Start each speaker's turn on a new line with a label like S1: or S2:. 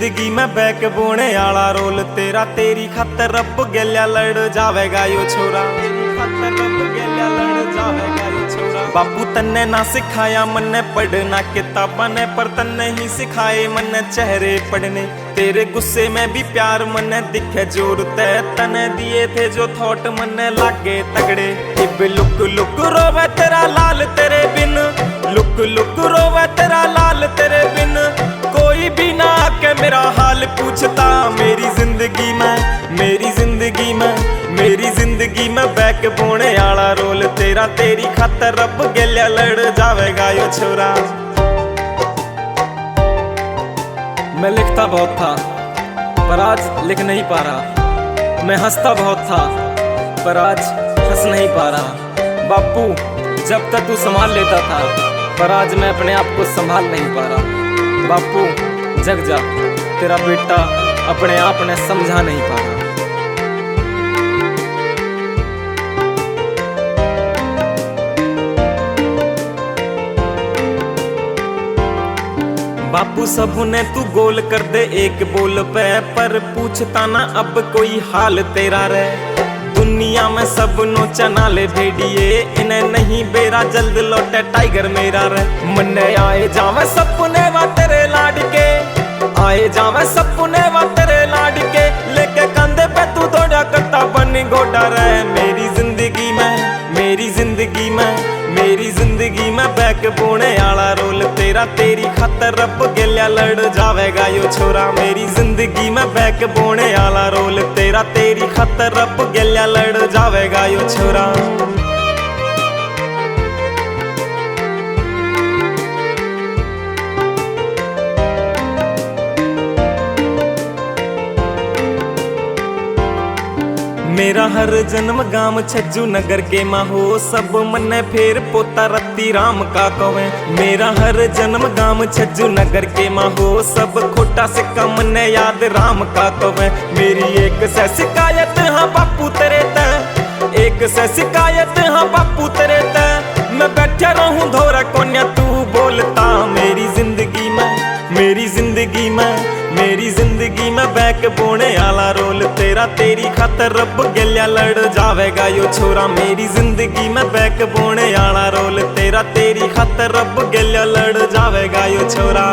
S1: जिंदगी में बैक बोने आला रोल तेरा, तेरी खातर रब गल्या लड़ जावेगा यो छोरा, खातर रब गल्या लड़ जावेगा यो छोरा। बापू तन्ने ना सिखाया मन्ने पढ़ना किताबां ने, पर तन्ने ही सिखाए मन्ने चेहरे पढ़ने। तेरे गुस्से में भी प्यार मन्ने दिखे जोर तय, तने दिए थे जो थॉट मन्ने लागे तगड़े। इब लुक लुक रोवे तेरा लाल तेरे बिन, लुक लुक रोवे तेरा लाल तेरे बिन। कोई भी ना आके मेरा हाल पूछता, मेरी जिंदगी में, मेरी जिंदगी में, मेरी जिंदगी में बैक बोने आला रोल तेरा, तेरी खातर रब गल्या लड़ जावेगा यो छोरा। मैं लिखता बहुत था पर आज लिख नहीं पा रहा, मैं हंसता बहुत था पर आज हंस नहीं पा रहा। बापू जब तक तू संभाल लेता था, पर आज मैं अपने आप को संभाल नहीं पा रहा। बापू जग जा, तेरा बेटा अपने आप ने समझा नहीं पा रहा। बापू सबने तू गोल कर दे एक बोल पे, पर पूछता ना अब कोई हाल तेरा रे। दुनिया में सब नो चना ले भेड़िए, इन्हें नहीं बेरा जल्द लौटे टाइगर मेरा रे। मन्ने आए जावे सपने वा तेरे लाडके, आए जावे सपने वा तेरे लाडके, लेके कंधे पे तू दौड़ा करता बन गोडा रे। मेरी जिंदगी में, मेरी जिंदगी में, मेरी जिंदगी में बैक बोने आला रोल तेरा, तेरी खातर रब गल्या लड़ जावेगा यो छोरा। मेरी जिंदगी में बैक बोने आला रोल तेरा, तेरी खातर रब गल्या लड़ जावेगा यो छोरा। मेरा हर जन्म गाम छज्जू नगर के माहो, सब मन्ने फेर पोता रत्ती राम का कवे। मेरा हर जन्म गाम छज्जू नगर के माहो, सब खोटा सिक्का मन्ने याद राम का कवे। मेरी एक से शिकायत हाँ बापू तेरे ते, एक से शिकायत हाँ बापू तेरे ते, मैं बैठा रहूं धोरा कोन्या तू बोलता। मेरी जिंदगी में, मेरी जिंदगी में, मेरी जिंदगी में बैक बोने आला रोल तेरा, तेरी खातर रब गल्या लड़ जावेगा यो छोरा। मेरी जिंदगी में बैक बोने आला रोल तेरा, तेरी खातर रब गल्या लड़ जावेगा यो छोरा।